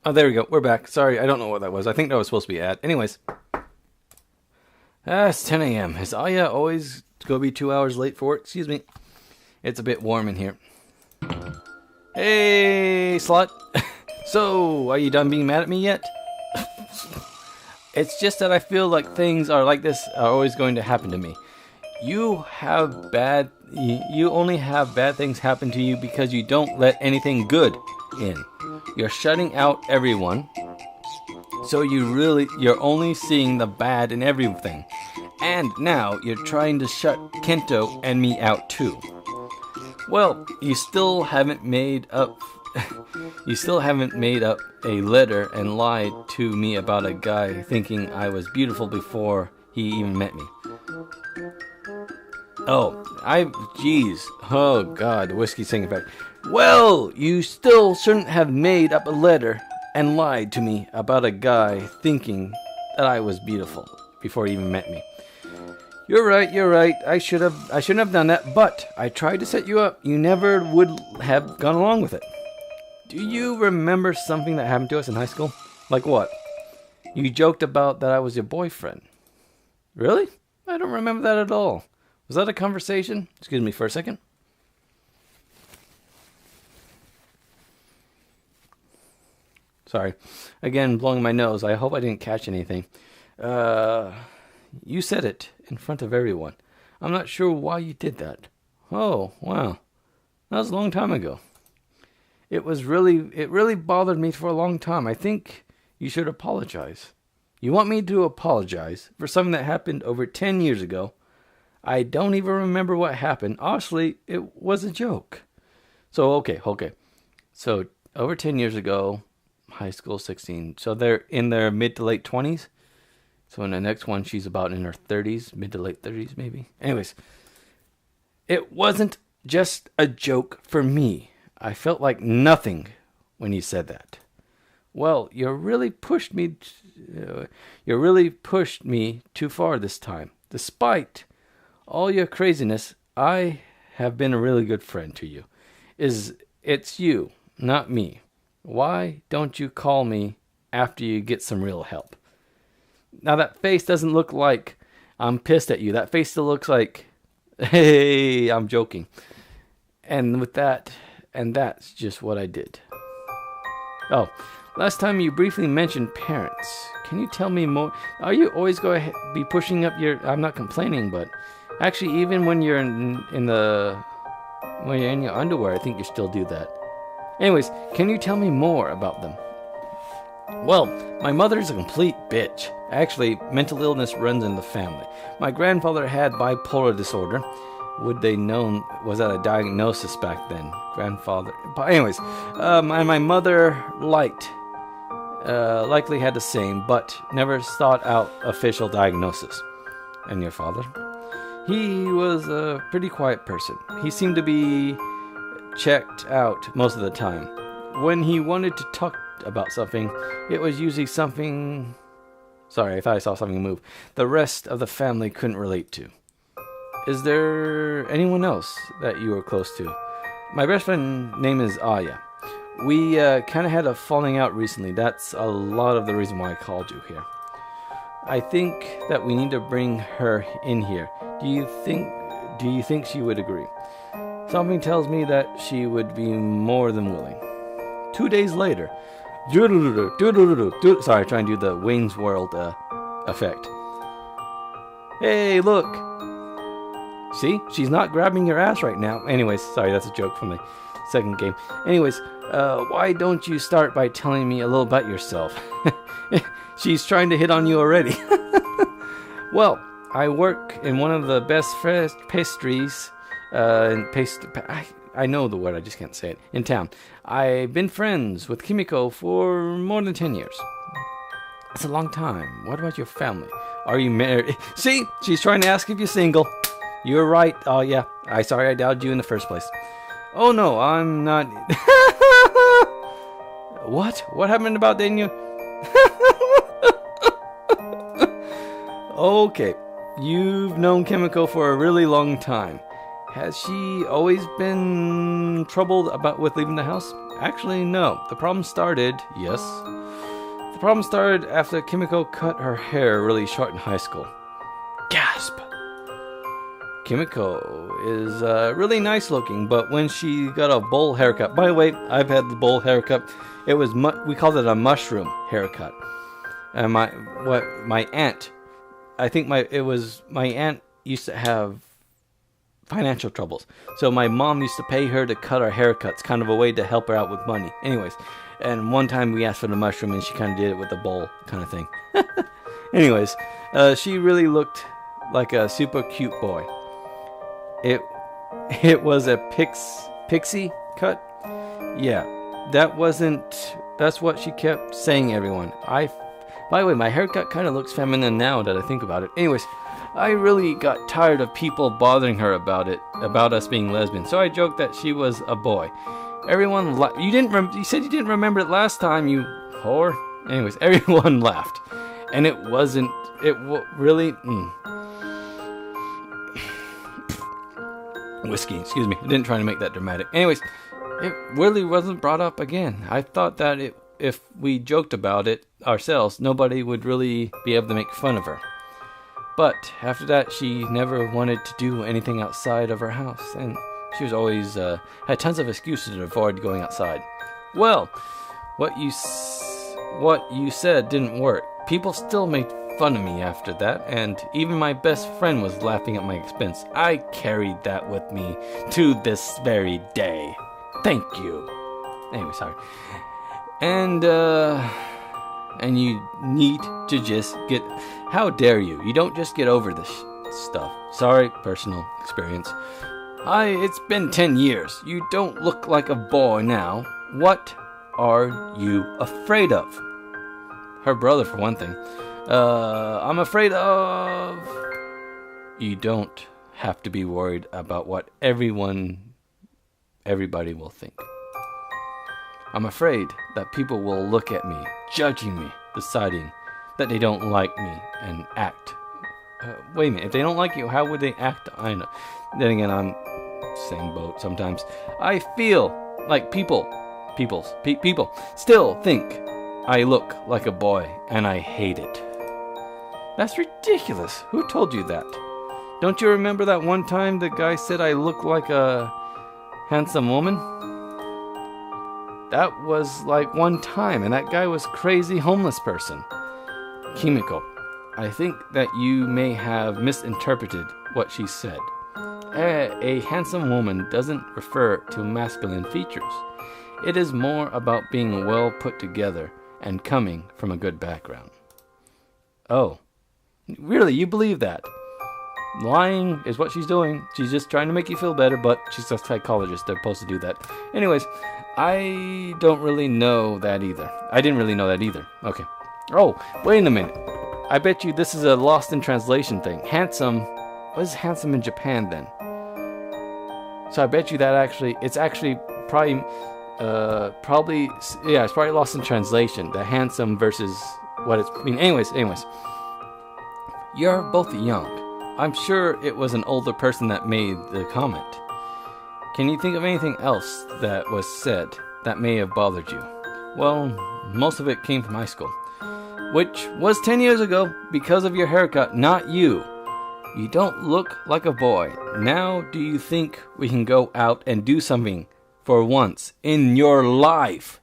Oh, there we go. We're back. Sorry, I don't know what that was. I think that was supposed to be ad. Anyways. It's 10 a.m. Is Aya always going to be 2 hours late for work? Excuse me. It's a bit warm in here. Hey, slut. So, are you done being mad at me yet? It's just that I feel like things are like this are always going to happen to me. You only have bad things happen to you because you don't let anything good in. You're shutting out everyone. So you're only seeing the bad in everything. And now you're trying to shut Kento and me out too. Well, you still haven't made up a letter and lied to me about a guy thinking I was beautiful before he even met me. Oh God, whiskey singing back. Well, you still shouldn't have made up a letter and lied to me about a guy thinking that I was beautiful before he even met me. You're right. I shouldn't have done that, but I tried to set you up. You never would have gone along with it. Do you remember something that happened to us in high school? Like what? You joked about that I was your boyfriend. Really? I don't remember that at all. Was that a conversation? Excuse me for a second. Sorry. Again, blowing my nose. I hope I didn't catch anything. You said it in front of everyone. I'm not sure why you did that. Oh, wow. That was a long time ago. It really bothered me for a long time. I think you should apologize. You want me to apologize for something that happened over 10 years ago? I don't even remember what happened. Honestly, it was a joke. So, okay. So, over 10 years ago, high school, 16. So, they're in their mid to late 20s. So, in the next one, she's about in her 30s, mid to late 30s, maybe. Anyways, it wasn't just a joke for me. I felt like nothing when you said that. Well, you really pushed me too far this time. Despite all your craziness, I have been a really good friend to you. It's you, not me. Why don't you call me after you get some real help? Now that face doesn't look like I'm pissed at you. That face still looks like, hey, I'm joking. And that's just what I did. Oh, last time you briefly mentioned parents. Can you tell me more? Are you always going to be pushing up your... I'm not complaining, but actually even when you're in your underwear, I think you still do that. Anyways, can you tell me more about them? Well, my mother's a complete bitch. Actually, mental illness runs in the family. My grandfather had bipolar disorder. Would they known, was that a diagnosis back then? Grandfather. But anyways, and my mother likely had the same, but never sought out official diagnosis. And your father? He was a pretty quiet person. He seemed to be checked out most of the time. When he wanted to talk about something, it was usually something... Sorry, I thought I saw something move. The rest of the family couldn't relate to. Is there anyone else that you were close to? My best friend's name is Aya. We kind of had a falling out recently. That's a lot of the reason why I called you here. I think that we need to bring her in here. Do you think she would agree? Something tells me that she would be more than willing. 2 days later. Sorry, trying to do the Wayne's World effect. Hey, look. See? She's not grabbing your ass right now. Anyways, sorry, that's a joke from the second game. Anyways, why don't you start by telling me a little about yourself? She's trying to hit on you already. Well, I work in one of the best pastries I know the word, I just can't say it. In town. I've been friends with Kimiko for more than 10 years. That's a long time. What about your family? Are you married? See? She's trying to ask if you're single. You're right. Oh, yeah. Sorry I doubted you in the first place. Oh, no, I'm not... What? What happened about Daniel? Okay. You've known Kimiko for a really long time. Has she always been troubled with leaving the house? Actually, no. The problem started, yes. The problem started after Kimiko cut her hair really short in high school. Gasp! Kimiko is really nice looking, but when she got a bowl haircut, by the way, I've had the bowl haircut. It was we called it a mushroom haircut. And my aunt, I think my aunt used to have financial troubles, so my mom used to pay her to cut our haircuts, kind of a way to help her out with money. Anyways, and one time we asked for the mushroom, and she kind of did it with a bowl kind of thing. Anyways, she really looked like a super cute boy. It was a pixie cut. Yeah, that's what she kept saying, everyone. By the way, my haircut kind of looks feminine now that I think about it. Anyways, I really got tired of people bothering her about us being lesbian. So I joked that she was a boy. Everyone you said you didn't remember it last time, you whore. Anyways, everyone laughed. And it wasn't, really, whiskey, excuse me. I didn't try to make that dramatic. Anyways, it really wasn't brought up again. I thought that if we joked about it ourselves, nobody would really be able to make fun of her. But after that, she never wanted to do anything outside of her house, and she was always had tons of excuses to avoid going outside. Well, what you said didn't work. People still made fun of me after that, and even my best friend was laughing at my expense. I carried that with me to this very day. Thank you. Anyway, sorry. And you need to just get... How dare you? You don't just get over this stuff. Sorry, personal experience. It's been 10 years. You don't look like a boy now. What are you afraid of? Her brother, for one thing. I'm afraid of... You don't have to be worried about what everybody will think. I'm afraid that people will look at me, judging me, deciding that they don't like me, and act. Wait a minute, if they don't like you, how would they act? I know. Then again, I'm same boat sometimes. I feel like people still think I look like a boy, and I hate it. That's ridiculous. Who told you that? Don't you remember that one time the guy said I look like a handsome woman? That was like one time, and that guy was crazy homeless person. Kimiko, I think that you may have misinterpreted what she said. A handsome woman doesn't refer to masculine features. It is more about being well put together and coming from a good background. Oh, really? You believe that? Lying is what she's doing. She's just trying to make you feel better, but she's a psychologist. They're supposed to do that. Anyways, I don't really know that either. I didn't really know that either. Okay. Oh, wait a minute. I bet you this is a lost in translation thing. Handsome. What is handsome in Japan then? So I bet you that it's probably it's probably lost in translation. The handsome versus what it's... anyways. You're both young. I'm sure it was an older person that made the comment. Can you think of anything else that was said that may have bothered you? Well, most of it came from high school, which was 10 years ago because of your haircut, not you. You don't look like a boy. Now do you think we can go out and do something for once in your life?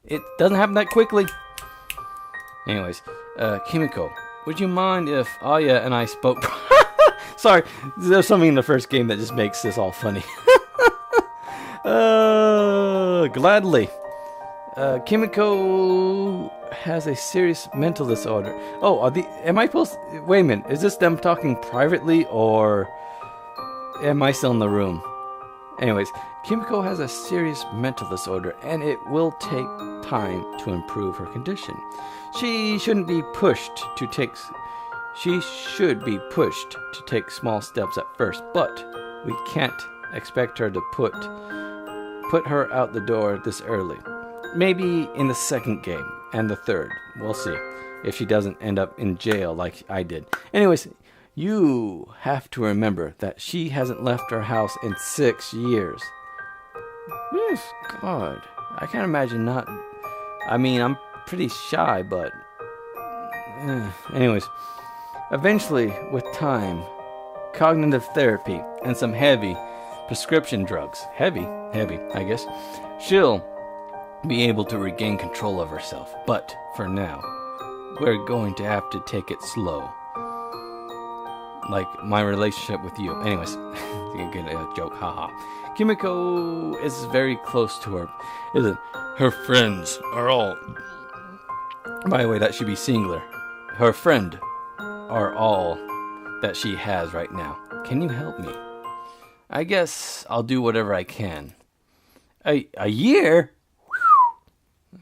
It doesn't happen that quickly. Anyways, Kimiko, would you mind if Aya and I spoke... Sorry, there's something in the first game that just makes this all funny. Gladly. Kimiko has a serious mental disorder. Oh, am I supposed... Wait a minute, is this them talking privately, or am I still in the room? Anyways, Kimiko has a serious mental disorder, and it will take time to improve her condition. She should be pushed to take small steps at first, but we can't expect her to put her out the door this early. Maybe in the second game and the third. We'll see if she doesn't end up in jail like I did. Anyways, you have to remember that she hasn't left her house in 6 years. Yes, God. I can't imagine not. I mean, I'm pretty shy, but. Anyways, eventually, with time, cognitive therapy, and some heavy prescription drugs, heavy, I guess, she'll be able to regain control of herself. But for now, we're going to have to take it slow. Like my relationship with you. Anyways, you get a joke, haha. Kimiko is very close to her. Her friends are all. By the way, that should be singular. Her friend are all that she has right now. Can you help me? I guess I'll do whatever I can. A year?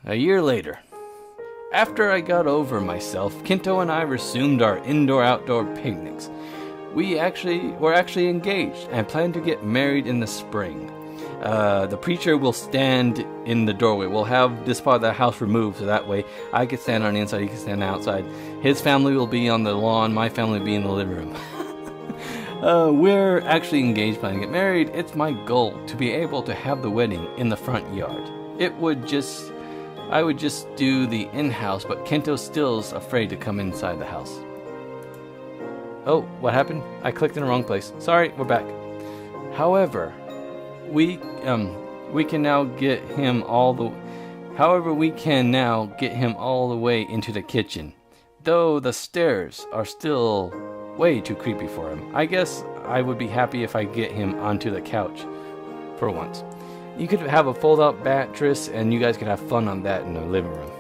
A year later. After I got over myself, Kinto and I resumed our indoor-outdoor picnics. We're actually engaged and plan to get married in the spring. The preacher will stand in the doorway. We'll have this part of the house removed so that way I can stand on the inside, he can stand outside. His family will be on the lawn, my family will be in the living room. We're actually engaged, planning to get married. It's my goal to be able to have the wedding in the front yard. I would just do the in-house, but Kento still's afraid to come inside the house. Oh, what happened? I clicked in the wrong place. Sorry, we're back. However, we can now get him all the way into the kitchen. Though the stairs are still way too creepy for him. I guess I would be happy if I get him onto the couch for once. You could have a fold-out mattress and you guys could have fun on that in the living room.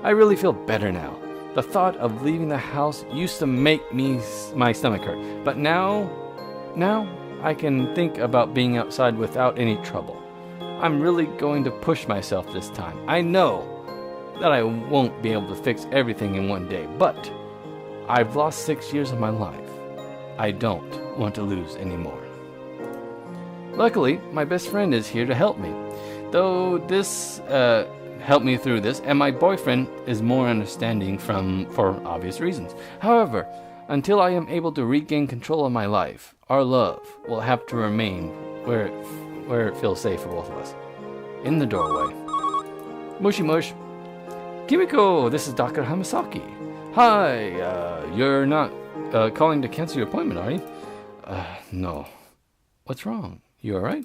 I really feel better now. The thought of leaving the house used to make my stomach hurt, but now I can think about being outside without any trouble. I'm really going to push myself this time. I know that I won't be able to fix everything in one day, but I've lost 6 years of my life. I don't want to lose anymore. Luckily, my best friend is here to help me. Though this helped me through this, and my boyfriend is more understanding for obvious reasons. However, until I am able to regain control of my life, our love will have to remain where it feels safe for both of us. In the doorway. Mushi mush. Kimiko, this is Dr. Hamasaki. Hi, you're not calling to cancel your appointment, are you? No. What's wrong? You alright?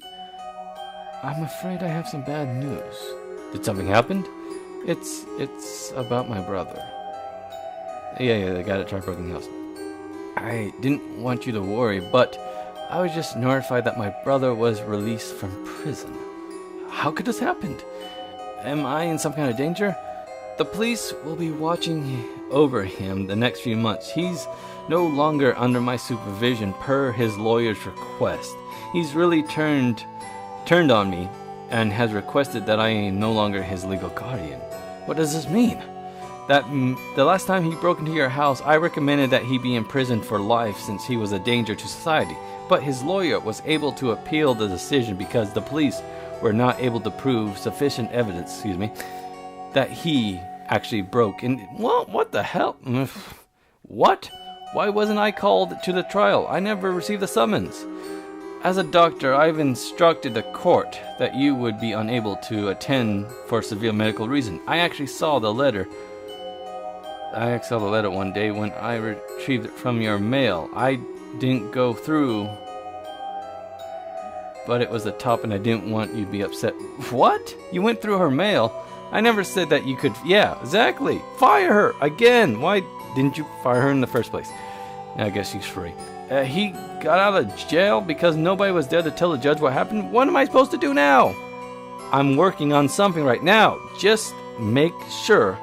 I'm afraid I have some bad news. Did something happen? It's about my brother. Yeah, the guy that tried breaking the house. I didn't want you to worry, but I was just notified that my brother was released from prison. How could this happen? Am I in some kind of danger? The police will be watching over him the next few months. He's no longer under my supervision per his lawyer's request. He's really turned on me and has requested that I am no longer his legal guardian. What does this mean? That the last time he broke into your house, I recommended that he be imprisoned for life since he was a danger to society. But his lawyer was able to appeal the decision because the police were not able to prove sufficient evidence, that he actually broke in. What the hell? What? Why wasn't I called to the trial? I never received a summons. As a doctor, I've instructed the court that you would be unable to attend for severe medical reason. I actually saw the letter one day when I retrieved it from your mail. I didn't go through, but it was the top and I didn't want you to be upset. What? You went through her mail? I never said that you could. Yeah, exactly. Fire her again. Why didn't you fire her in the first place? I guess she's free. He got out of jail because nobody was there to tell the judge what happened. What am I supposed to do now? I'm working on something right now. Just make sure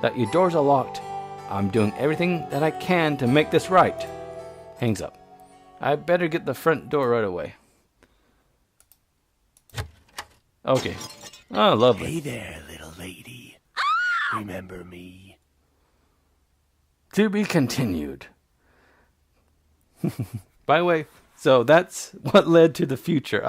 that your doors are locked. I'm doing everything that I can to make this right. Hangs up. I better get the front door right away. Okay. Oh, lovely. Hey there, little lady. Remember me? To be continued. By the way, so that's what led to the future.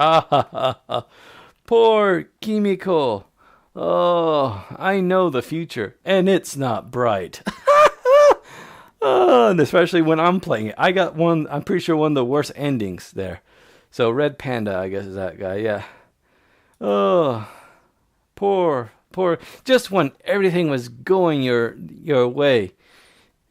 Poor Kimiko. Oh, I know the future, and it's not bright. And especially when I'm playing it. I got one, I'm pretty sure one of the worst endings there. So Red Panda, I guess, is that guy, yeah. Oh, Poor. Just when everything was going your way.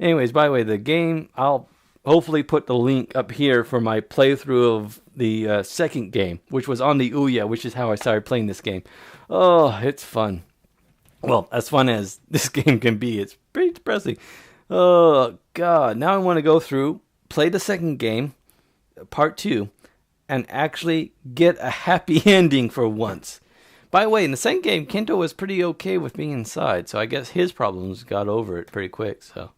Anyways, by the way, the game, I'll hopefully put the link up here for my playthrough of the second game, which was on the Ouya, which is how I started playing this game. Oh, it's fun. Well, as fun as this game can be, it's pretty depressing. Oh, God. Now I want to go through, play the second game, part 2, and actually get a happy ending for once. By the way, in the second game, Kento was pretty okay with being inside, so I guess his problems got over it pretty quick, so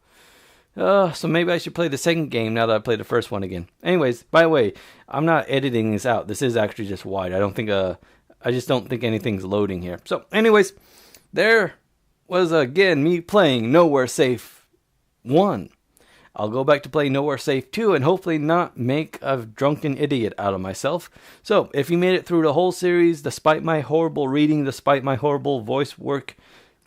maybe I should play the second game now that I played the first one again. Anyways, by the way, I'm not editing this out. This is actually just wide. I just don't think anything's loading here. So, anyways, there was again me playing Nowhere Safe 1. I'll go back to play Nowhere Safe 2 and hopefully not make a drunken idiot out of myself. So, if you made it through the whole series, despite my horrible reading, despite my horrible voice work,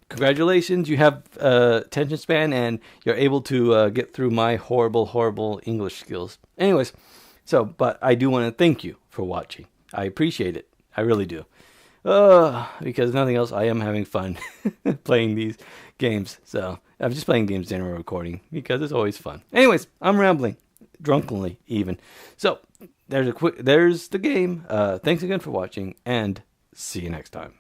congratulations, you have attention span and you're able to get through my horrible English skills. Anyways, but I do want to thank you for watching. I appreciate it. I really do. Because nothing else, I am having fun playing these games. So, I'm just playing games during a recording because it's always fun. Anyways, I'm rambling. Drunkenly, even. So, there's the game. Thanks again for watching and see you next time.